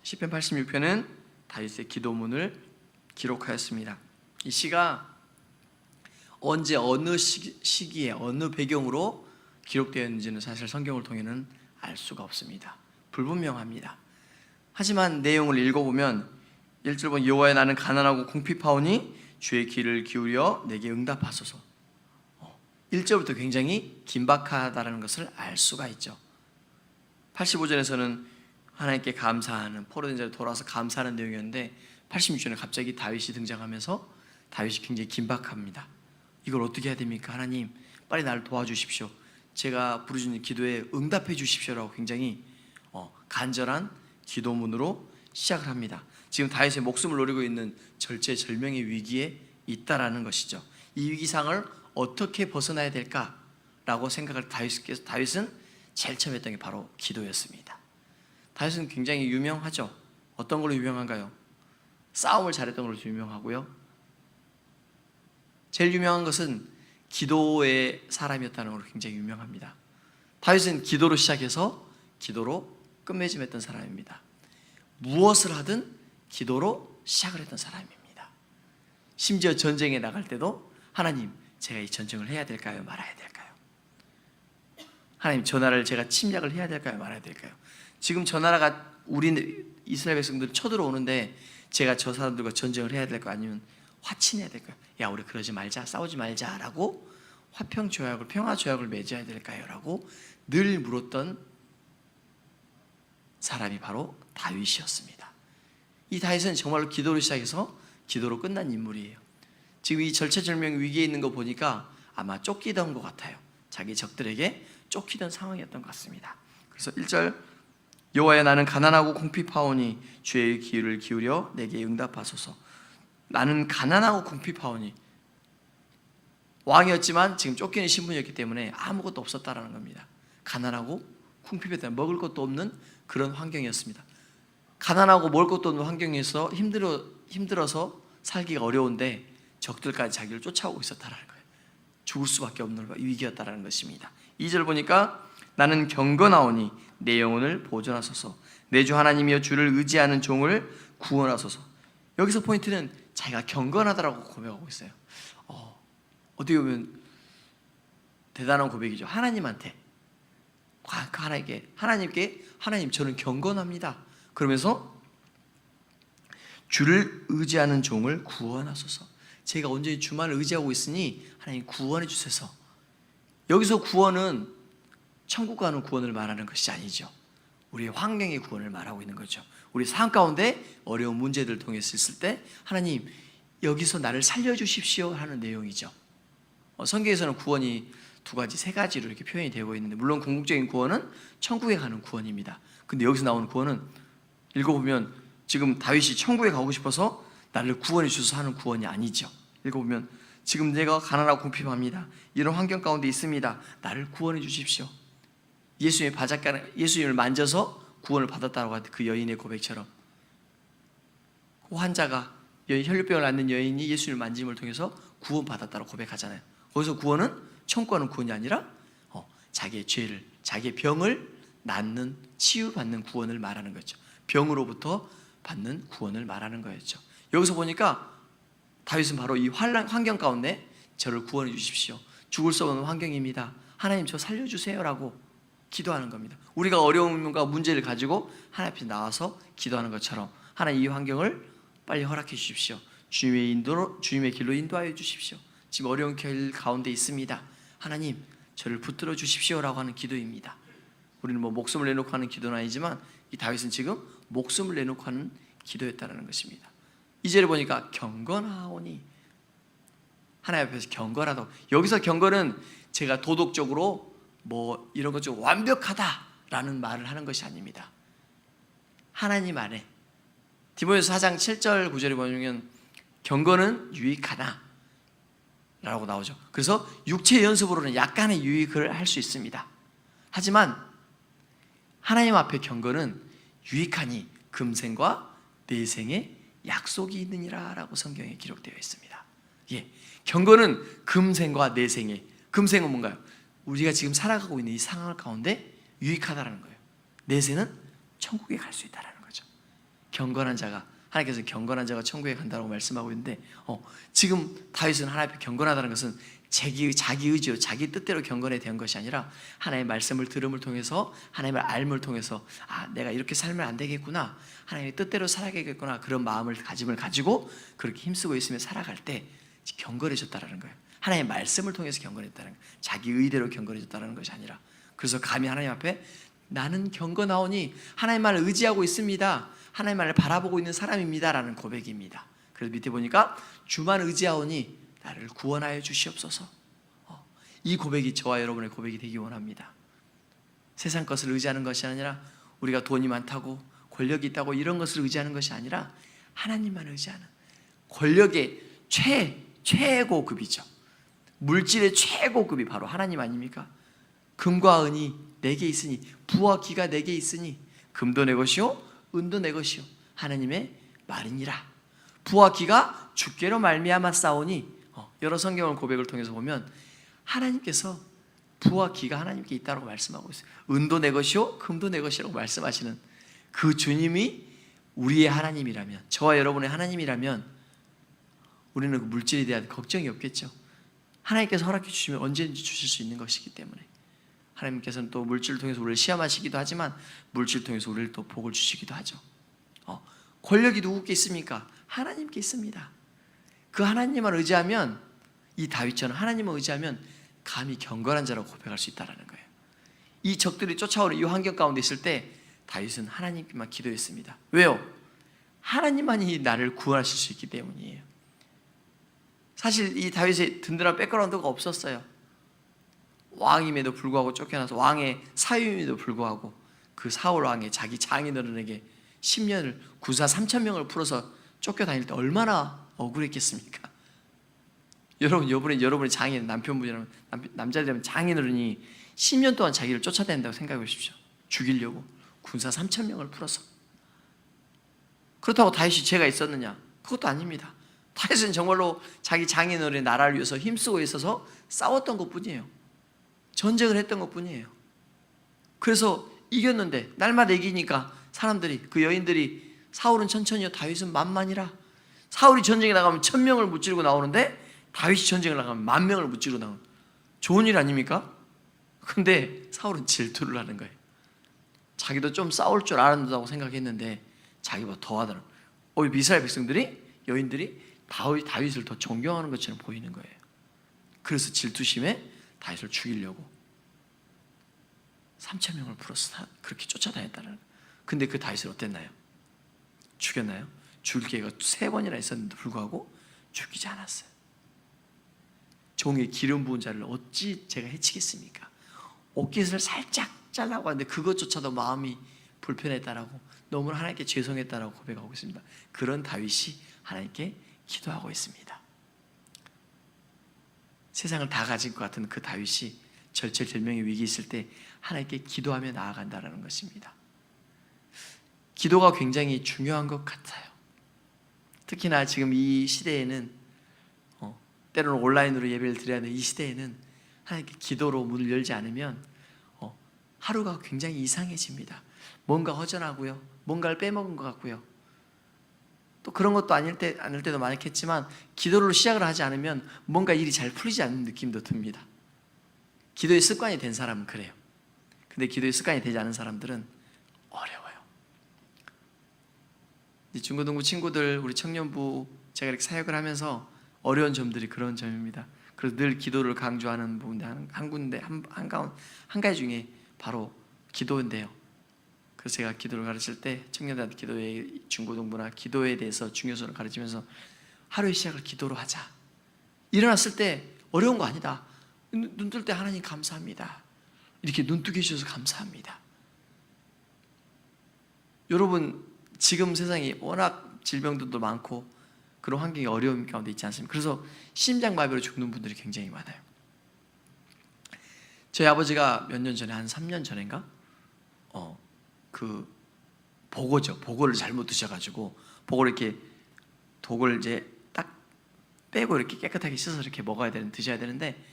시편 86편은 다윗의 기도문을 기록하였습니다. 이 시가 언제 어느 시기에 어느 배경으로 기록되었는지는 사실 성경을 통해는 알 수가 없습니다. 불분명합니다. 하지만 내용을 읽어보면 1절 보면 여호와여 나는 가난하고 궁핍하오니 주의 귀를 기울여 내게 응답하소서. 1절부터 굉장히 긴박하다는 것을 알 수가 있죠. 85절에서는 하나님께 감사하는 포로된 자를 돌아와서 감사하는 내용이었는데 86절에 갑자기 다윗이 등장하면서 다윗이 굉장히 긴박합니다. 이걸 어떻게 해야 됩니까? 하나님 빨리 나를 도와주십시오. 제가 부르짖는 기도에 응답해 주십시오라고 굉장히 간절한 기도문으로 시작을 합니다. 지금 다윗의 목숨을 노리고 있는 절체절명의 위기에 있다라는 것이죠. 이 위기상을 어떻게 벗어나야 될까라고 생각을 다윗은 제일 처음 했던 게 바로 기도였습니다. 다윗은 굉장히 유명하죠. 어떤 걸로 유명한가요? 싸움을 잘했던 걸로 유명하고요. 제일 유명한 것은 기도의 사람이었다는 걸로 굉장히 유명합니다. 다윗은 기도로 시작해서 기도로 끝맺음했던 사람입니다. 무엇을 하든 기도로 시작을 했던 사람입니다. 심지어 전쟁에 나갈 때도 하나님 제가 이 전쟁을 해야 될까요? 말아야 될까요? 하나님 저 나라를 제가 침략을 해야 될까요? 말아야 될까요? 지금 저 나라가 우리 이스라엘 백성들 쳐들어오는데 제가 저 사람들과 전쟁을 해야 될까요? 아니면 화친해야 될까요? 야 우리 그러지 말자, 싸우지 말자라고 화평조약을, 평화조약을 맺어야 될까요? 라고 늘 물었던 사람이 바로 다윗이었습니다. 이 다윗은 정말로 기도로 시작해서 기도로 끝난 인물이에요. 지금 이 절체절명 위기에 있는 거 보니까 아마 쫓기던 것 같아요. 자기 적들에게 쫓기던 상황이었던 것 같습니다. 그래서 1절 여호와여 나는 가난하고 궁핍하오니 주의 귀를 기울여 내게 응답하소서. 나는 가난하고 궁핍하오니 왕이었지만 지금 쫓기는 신분이었기 때문에 아무것도 없었다라는 겁니다. 가난하고 궁핍했다, 먹을 것도 없는 그런 환경이었습니다. 가난하고 먹을 것도 없는 환경에서 힘들어서 살기가 어려운데 적들까지 자기를 쫓아오고 있었다라는 거예요. 죽을 수밖에 없는 위기였다라는 것입니다. 2절 보니까 나는 경건하오니 내 영혼을 보존하소서. 내 주 하나님이여 주를 의지하는 종을 구원하소서. 여기서 포인트는 자기가 경건하다라고 고백하고 있어요. 어떻게 보면 대단한 고백이죠. 하나님한테 하나님께 하나님 저는 경건합니다. 그러면서 주를 의지하는 종을 구원하소서. 제가 온전히 주만을 의지하고 있으니 하나님 구원해 주셔서. 여기서 구원은 천국 가는 구원을 말하는 것이 아니죠. 우리의 환경의 구원을 말하고 있는 거죠. 우리 삶 가운데 어려운 문제들을 통해서 있을 때 하나님 여기서 나를 살려주십시오 하는 내용이죠. 성경에서는 구원이 두 가지, 세 가지로 이렇게 표현이 되고 있는데 물론 궁극적인 구원은 천국에 가는 구원입니다. 근데 여기서 나오는 구원은 읽어보면 지금 다윗이 천국에 가고 싶어서 나를 구원해 주셔서 하는 구원이 아니죠. 읽어보면 지금 내가 가난하고 궁핍합니다. 이런 환경 가운데 있습니다. 나를 구원해 주십시오. 예수님을 만져서 구원을 받았다고 한 그 여인의 고백처럼 그 환자가 혈류병을 앓는 여인이 예수님을 만짐을 통해서 구원받았다고 고백하잖아요. 거기서 구원은 천국 가는 구원이 아니라 자기의 죄를, 자기의 병을 낫는, 치유받는 구원을 말하는 거죠. 병으로부터 받는 구원을 말하는 거였죠. 여기서 보니까 다윗은 바로 이 환경 가운데 저를 구원해 주십시오. 죽을 수 없는 환경입니다. 하나님 저 살려주세요라고 기도하는 겁니다. 우리가 어려움과 문제를 가지고 하나님 앞에 나와서 기도하는 것처럼 하나님 이 환경을 빨리 허락해 주십시오. 주님의 길로 인도하여 주십시오. 지금 어려운 길 가운데 있습니다. 하나님 저를 붙들어 주십시오라고 하는 기도입니다. 우리는 목숨을 내놓고 하는 기도는 아니지만 이 다윗은 지금 목숨을 내놓고 하는 기도였다는 것입니다. 2절에 보니까 경건하오니 하나님 앞에서 경건하다고. 여기서 경건은 제가 도덕적으로 이런 것 좀 완벽하다라는 말을 하는 것이 아닙니다. 하나님 안에 디모데후서 4장 7절 9절에 보면 경건은 유익하다 라고 나오죠. 그래서 육체의 연습으로는 약간의 유익을 할 수 있습니다. 하지만 하나님 앞에 경건은 유익하니 금생과 내생의 약속이 있느니라 라고 성경에 기록되어 있습니다. 경건은 금생과 내생의, 금생은 뭔가요? 우리가 지금 살아가고 있는 이 상황 가운데 유익하다라는 거예요. 내세는 천국에 갈 수 있다는 거죠. 경건한 자가, 하나님께서 경건한 자가 천국에 간다고 말씀하고 있는데, 지금 다윗은 하나님 앞에 경건하다는 것은 자기 의지로 자기 뜻대로 경건에 대한 것이 아니라 하나님의 말씀을 들음을 통해서, 하나님을 알음을 통해서, 내가 이렇게 살면 안 되겠구나, 하나님의 뜻대로 살아야겠구나, 그런 마음을 가지고 그렇게 힘쓰고 있으며 살아갈 때 경건해졌다라는 거예요. 하나님의 말씀을 통해서 경건했다는 거예요. 자기 의대로 경건해졌다는 것이 아니라. 그래서 감히 하나님 앞에 나는 경건하오니 하나님만을 의지하고 있습니다, 하나님만을 바라보고 있는 사람입니다 라는 고백입니다. 그래서 밑에 보니까 주만 의지하오니 나를 구원하여 주시옵소서. 이 고백이 저와 여러분의 고백이 되기 원합니다. 세상 것을 의지하는 것이 아니라, 우리가 돈이 많다고 권력이 있다고 이런 것을 의지하는 것이 아니라 하나님만 의지하는, 권력의 최고급이죠. 물질의 최고급이 바로 하나님 아닙니까? 금과 은이 내게 있으니, 부와 기가 내게 있으니, 금도 내 것이요 은도 내 것이요 하나님의 말이니라. 부와 기가 주께로 말미암아 싸우니, 여러 성경을 고백을 통해서 보면 하나님께서 부와 기가 하나님께 있다고 말씀하고 있어요. 은도 내 것이요 금도 내 것이라고 말씀하시는 그 주님이 우리의 하나님이라면, 저와 여러분의 하나님이라면 우리는 그 물질에 대한 걱정이 없겠죠. 하나님께서 허락해 주시면 언제든지 주실 수 있는 것이기 때문에. 하나님께서는 또 물질을 통해서 우리를 시험하시기도 하지만 물질을 통해서 우리를 또 복을 주시기도 하죠. 권력이 누구께 있습니까? 하나님께 있습니다. 그 하나님만 의지하면, 이 다윗처럼 하나님을 의지하면 감히 경건한 자라고 고백할 수 있다는 거예요. 이 적들이 쫓아오는 이 환경 가운데 있을 때 다윗은 하나님께만 기도했습니다. 왜요? 하나님만이 나를 구원하실 수 있기 때문이에요. 사실 이 다윗의 든든한 백그라운드가 없었어요. 왕임에도 불구하고 쫓겨나서, 왕의 사위임에도 불구하고 그 사울 왕의 자기 장인어른에게 10년을 구사 3,000명을 풀어서 쫓겨다닐 때 얼마나 억울했겠습니까? 여러분의 장인, 남편분이라면, 남자들이라면 장인어른이 10년 동안 자기를 쫓아다닌다고 생각해 보십시오. 죽이려고 군사 3,000명을 풀어서. 그렇다고 다윗이 죄가 있었느냐? 그것도 아닙니다. 다윗은 정말로 자기 장인어른의 나라를 위해서 힘쓰고 있어서 싸웠던 것뿐이에요. 전쟁을 했던 것뿐이에요. 그래서 이겼는데, 날마다 이기니까 사람들이, 그 여인들이, 사울은 천천히요 다윗은 만만이라. 사울이 전쟁에 나가면 1,000명을 무찌르고 나오는데 다윗이 전쟁을 나가면 10,000명을 무찌르고 나오는, 좋은 일 아닙니까? 근데 사울은 질투를 하는 거예요. 자기도 좀 싸울 줄 알았다고 생각했는데 자기보다 더 하더라고요. 이스라엘 백성들이, 여인들이 다윗을 더 존경하는 것처럼 보이는 거예요. 그래서 질투심에 다윗을 죽이려고 3,000명을 풀어서 그렇게 쫓아다녔다는 거예요. 근데 그 다윗을 어땠나요? 죽였나요? 죽일 기회가 3번이나 있었는데 불구하고 죽이지 않았어요. 종에 기름 부은 자를 어찌 제가 해치겠습니까? 옷깃을 살짝 잘라고 하는데 그것조차도 마음이 불편했다라고, 너무나 하나님께 죄송했다라고 고백하고 있습니다. 그런 다윗이 하나님께 기도하고 있습니다. 세상을 다 가진 것 같은 그 다윗이 절체절명의 위기 있을 때 하나님께 기도하며 나아간다는 것입니다. 기도가 굉장히 중요한 것 같아요. 특히나 지금 이 시대에는, 때로는 온라인으로 예배를 드려야 하는 이 시대에는 하나님께 기도로 문을 열지 않으면 하루가 굉장히 이상해집니다. 뭔가 허전하고요, 뭔가를 빼먹은 것 같고요, 또 그런 것도 아닐 때도 많겠지만 기도로 시작을 하지 않으면 뭔가 일이 잘 풀리지 않는 느낌도 듭니다. 기도의 습관이 된 사람은 그래요. 근데 기도의 습관이 되지 않은 사람들은 어려워요. 중고등부 친구들, 우리 청년부, 제가 이렇게 사역을 하면서 어려운 점들이 그런 점입니다. 그래서 늘 기도를 강조하는 부분인데 한 가지 중에 바로 기도인데요. 그래서 제가 기도를 가르칠 때 청년들한테 기도의 중고등부나 기도에 대해서 중요성을 가르치면서 하루의 시작을 기도로 하자. 일어났을 때 어려운 거 아니다. 눈 뜰 때 하나님 감사합니다. 이렇게 눈 뜨게 해주셔서 감사합니다. 여러분, 지금 세상이 워낙 질병들도 많고 그런 환경이 어려움 가운데 있지 않습니까? 그래서 심장마비로 죽는 분들이 굉장히 많아요. 저희 아버지가 몇 년 전에, 한 3년 전인가? 그 보고를 잘못 드셔가지고, 보고를 이렇게 독을 이제 딱 빼고 이렇게 깨끗하게 씻어서 이렇게 드셔야 되는데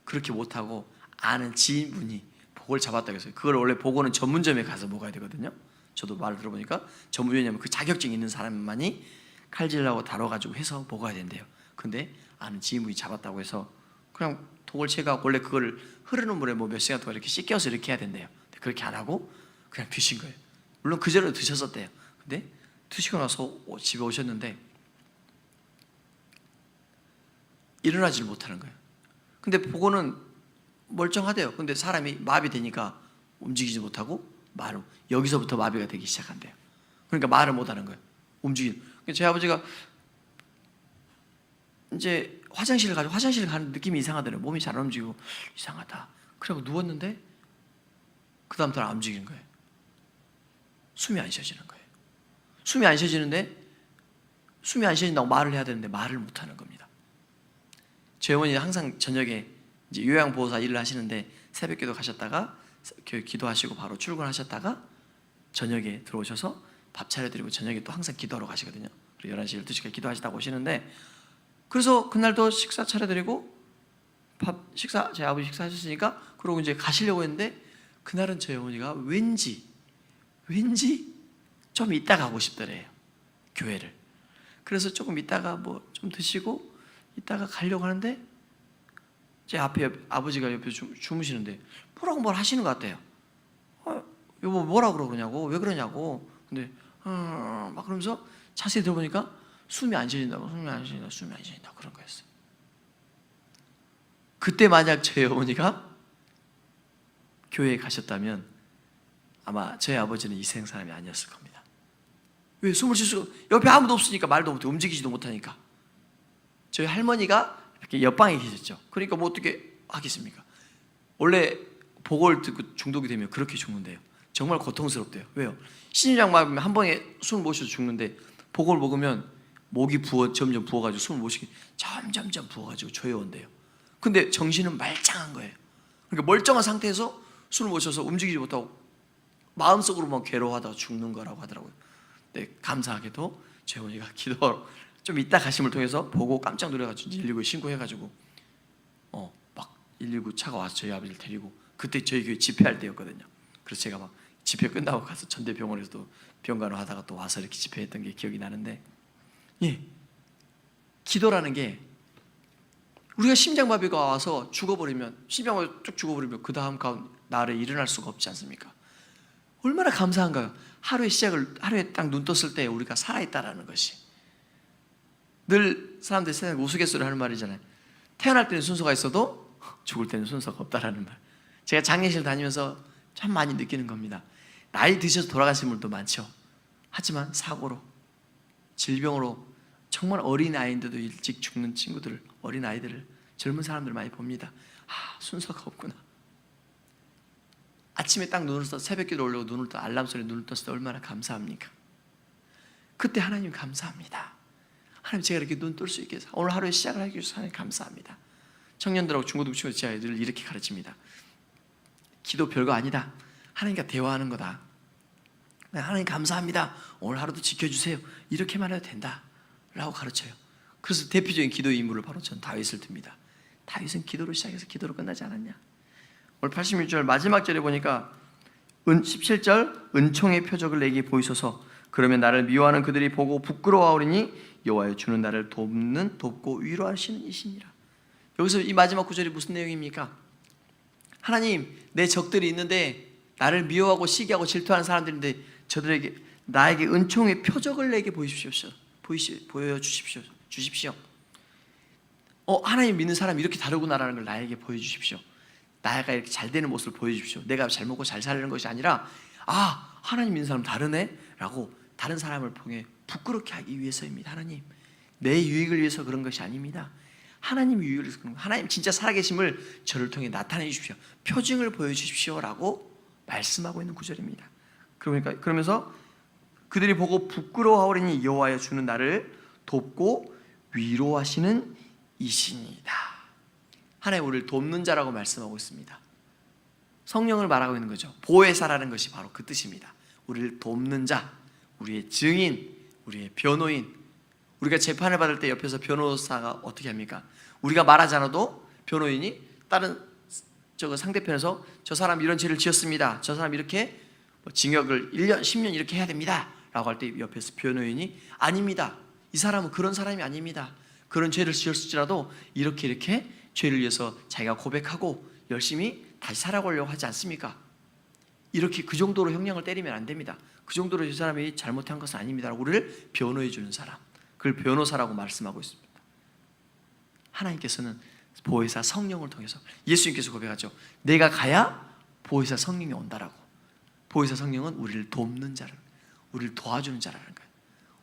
그렇게 못하고 아는 지인분이 보고를 잡았다고 했어요. 그걸 원래 보고는 전문점에 가서 먹어야 되거든요. 저도 말을 들어보니까 전문위원이면 그 자격증 있는 사람만이 칼질하고 다뤄가지고 해서 먹어야 된대요. 근데 아는 지인분이 잡았다고 해서 그냥 독을 채가 원래 그걸 흐르는 물에 뭐 몇 시간 동안 이렇게 씻겨서 이렇게 해야 된대요. 그렇게 안 하고 그냥 드신 거예요. 물론 그 전에 드셨었대요. 근데 드시고 나서 집에 오셨는데 일어나질 못하는 거예요. 근데 보고는 멀쩡하대요. 근데 사람이 마비 되니까 움직이지 못하고 말을, 여기서부터 마비가 되기 시작한대요. 그러니까 말을 못하는 거예요. 움직이는. 제 아버지가 이제 화장실 가는 느낌이 이상하더래요. 몸이 잘 안 움직이고 이상하다. 그러고 누웠는데 그 다음부터는 안 움직이는 거예요. 숨이 안 쉬어지는 거예요. 숨이 안 쉬어지는데 숨이 안 쉬어진다고 말을 해야 되는데 말을 못하는 겁니다. 저희 어머니는 항상 저녁에 이제 요양보호사 일을 하시는데 새벽기도 가셨다가 기도하시고 바로 출근하셨다가 저녁에 들어오셔서 밥 차려드리고 저녁에 또 항상 기도하러 가시거든요. 11시, 12시까지 기도하시다가 오시는데 그래서 그날도 식사 차려드리고 제 아버지 식사하셨으니까 그러고 이제 가시려고 했는데 그날은 저희 어머니가 왠지 좀 이따 가고 싶더래요. 교회를. 그래서 조금 이따가 뭐 좀 드시고 이따가 가려고 하는데 제 앞에 아버지가 옆에 주무시는데 뭘 하시는 것 같아요. 여보 뭐라고 그러냐고, 왜 그러냐고. 근데 막 그러면서 자세히 들어보니까 숨이 안 쉬어진다고, 숨이 안 쉬어진다고 그런 거였어요. 그때 만약 저희 어머니가 교회에 가셨다면 아마 저희 아버지는 이 세상 사람이 아니었을 겁니다. 왜? 숨을 쉴 수가, 옆에 아무도 없으니까 말도 못해, 움직이지도 못하니까. 저희 할머니가 이렇게 옆방에 계셨죠. 그러니까 뭐 어떻게 하겠습니까? 원래 복을 듣고 중독이 되면 그렇게 죽는데요. 정말 고통스럽대요. 왜요? 신장마비 한 번에 숨을 못 쉬어서 죽는데 복을 먹으면 목이 점점 부어가지고 숨을 못 쉬게 점점 부어가지고 조여온대요. 근데 정신은 말짱한 거예요. 그러니까 멀쩡한 상태에서 숨을 못 쉬어서 움직이지 못하고 마음속으로만 괴로워하다가 죽는 거라고 하더라고요. 네, 감사하게도 제 어머니가 기도하러 좀 이따 가심을 통해서 보고 깜짝 놀라가지고 119 신고해가지고 막 119 차가 와서 저희 아버지를 데리고, 그때 저희 교회 집회할 때였거든요. 그래서 제가 막 집회 끝나고 가서 전대병원에서도 병간호 하다가 또 와서 이렇게 집회했던 게 기억이 나는데, 예, 기도라는 게 우리가 심장마비가 와서 죽어버리면, 심장마비 쭉 죽어버리면 그 다음 날에 일어날 수가 없지 않습니까? 얼마나 감사한가요? 하루에 딱 눈 떴을 때 우리가 살아있다라는 것이. 늘 사람들이 세상에 우스갯소리 하는 말이잖아요. 태어날 때는 순서가 있어도 죽을 때는 순서가 없다라는 말. 제가 장례실 다니면서 참 많이 느끼는 겁니다. 나이 드셔서 돌아가신 분도 많죠. 하지만 사고로, 질병으로 정말 어린아이인데도 일찍 죽는 친구들을, 어린아이들을, 젊은 사람들을 많이 봅니다. 순서가 없구나. 아침에 딱 눈을 떠, 새벽기도 올려고 눈을 떠, 알람 소리에 눈을 떴을 때 얼마나 감사합니까? 그때 하나님 감사합니다. 하나님, 제가 이렇게 눈 뜰 수 있게 해서 오늘 하루의 시작을 하기 위해서 하나님 감사합니다. 청년들하고 중고등 친구 제 아이들을 이렇게 가르칩니다. 기도 별거 아니다. 하나님과 대화하는 거다. 하나님 감사합니다. 오늘 하루도 지켜주세요. 이렇게만 해도 된다 라고 가르쳐요. 그래서 대표적인 기도 인물을 바로 전 다윗을 듭니다. 다윗은 기도로 시작해서 기도로 끝나지 않았냐? 오늘 86절 마지막 절에 보니까 17절 은총의 표적을 내게 보이소서. 그러면 나를 미워하는 그들이 보고 부끄러워하오리니 여호와여 주는 나를 돕고 위로하시는 이시니라. 여기서 이 마지막 구절이 무슨 내용입니까? 하나님, 내 적들이 있는데 나를 미워하고 시기하고 질투하는 사람들인데 저들에게 나에게 은총의 표적을 내게 보여주십시오. 하나님 믿는 사람이 이렇게 다르구나라는 걸 나에게 보여주십시오. 나가 이렇게 잘 되는 모습을 보여주십시오. 내가 잘 먹고 잘 살려는 것이 아니라 하나님 믿는 사람 다르네 라고 다른 사람을 통해 부끄럽게 하기 위해서입니다. 하나님, 내 유익을 위해서 그런 것이 아닙니다. 하나님 유익을 위해서 그런 거. 하나님 진짜 살아계심을 저를 통해 나타내 주십시오. 표징을 보여주십시오 라고 말씀하고 있는 구절입니다. 그러면서 그들이 보고 부끄러워하오리니 여호와여 주는 나를 돕고 위로하시는 이시니이다. 하나님 우리를 돕는 자라고 말씀하고 있습니다. 성령을 말하고 있는 거죠. 보혜사라는 것이 바로 그 뜻입니다. 우리를 돕는 자, 우리의 증인, 우리의 변호인. 우리가 재판을 받을 때 옆에서 변호사가 어떻게 합니까? 우리가 말하지 않아도 변호인이 다른 상대편에서 저 사람 이런 죄를 지었습니다, 저 사람 이렇게 징역을 1년, 10년 이렇게 해야 됩니다 라고 할 때 옆에서 변호인이 아닙니다. 이 사람은 그런 사람이 아닙니다. 그런 죄를 지었을지라도 이렇게 죄를 위해서 자기가 고백하고 열심히 다시 살아가려고 하지 않습니까? 이렇게 그 정도로 형량을 때리면 안 됩니다. 그 정도로 이 사람이 잘못한 것은 아닙니다 라고 우리를 변호해 주는 사람, 그걸 변호사라고 말씀하고 있습니다. 하나님께서는 보혜사 성령을 통해서, 예수님께서 고백하죠. 내가 가야 보혜사 성령이 온다라고. 보혜사 성령은 우리를 돕는 자를, 우리를 도와주는 자라는 거예요.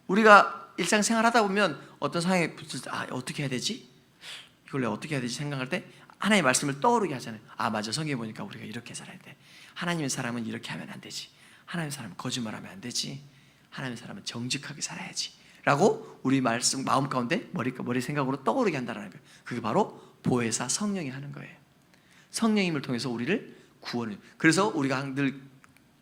우리가 일상생활 하다 보면 어떤 상황에 붙을 때 어떻게 해야 되지? 이걸 내가 어떻게 해야 되지? 생각할 때 하나님의 말씀을 떠오르게 하잖아요. 맞아, 성경에 보니까 우리가 이렇게 살아야 돼. 하나님의 사람은 이렇게 하면 안 되지. 하나님의 사람은 거짓말하면 안 되지. 하나님의 사람은 정직하게 살아야지 라고 우리 말씀 마음 가운데 머리 생각으로 떠오르게 한다는 거예요. 그게 바로 보혜사 성령이 하는 거예요. 성령님을 통해서 우리를 구원해요. 그래서 우리가 늘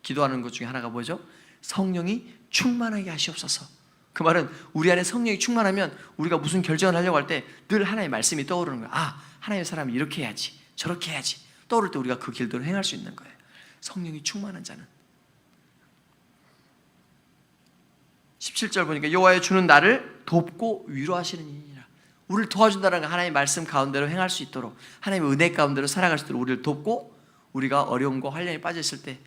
기도하는 것 중에 하나가 뭐죠? 성령이 충만하게 하시옵소서. 그 말은 우리 안에 성령이 충만하면 우리가 무슨 결정을 하려고 할 때 늘 하나님의 말씀이 떠오르는 거예요. 하나님의 사람이 이렇게 해야지, 저렇게 해야지. 떠오를 때 우리가 그 길대로 행할 수 있는 거예요. 성령이 충만한 자는. 17절 보니까 여호와의 주는 나를 돕고 위로하시는 이니라. 우리를 도와준다는 건 하나님의 말씀 가운데로 행할 수 있도록, 하나님의 은혜 가운데로 살아갈 수 있도록 우리를 돕고, 우리가 어려움과 환란에 빠져 있을 때,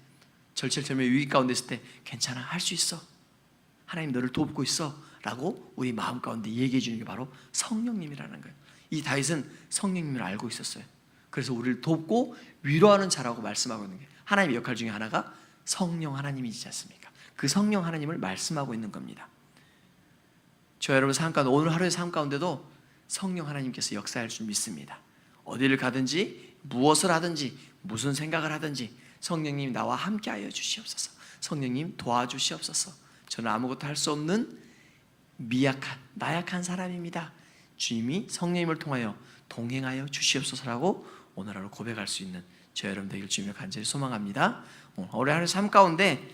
절체절명의 위기 가운데 있을 때 괜찮아, 할 수 있어, 하나님 너를 돕고 있어 라고 우리 마음 가운데 얘기해 주는 게 바로 성령님이라는 거예요. 이 다윗은 성령님을 알고 있었어요. 그래서 우리를 돕고 위로하는 자라고 말씀하고 있는 게, 하나님의 역할 중에 하나가 성령 하나님이지 않습니까? 그 성령 하나님을 말씀하고 있는 겁니다. 저 여러분 삶 가운데, 오늘 하루의 삶 가운데도 성령 하나님께서 역사할 줄 믿습니다. 어디를 가든지 무엇을 하든지 무슨 생각을 하든지 성령님 나와 함께하여 주시옵소서. 성령님 도와주시옵소서. 저는 아무것도 할 수 없는 미약한, 나약한 사람입니다. 주님이 성령님을 통하여 동행하여 주시옵소서라고 오늘 하루 고백할 수 있는 저 여러분 되길 주님을 간절히 소망합니다. 올해 하루 삶 가운데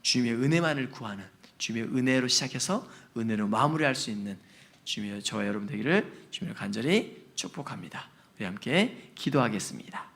주님의 은혜만을 구하는, 주님의 은혜로 시작해서 은혜로 마무리할 수 있는 주님의 저와 여러분 되기를 주님을 간절히 축복합니다. 우리 함께 기도하겠습니다.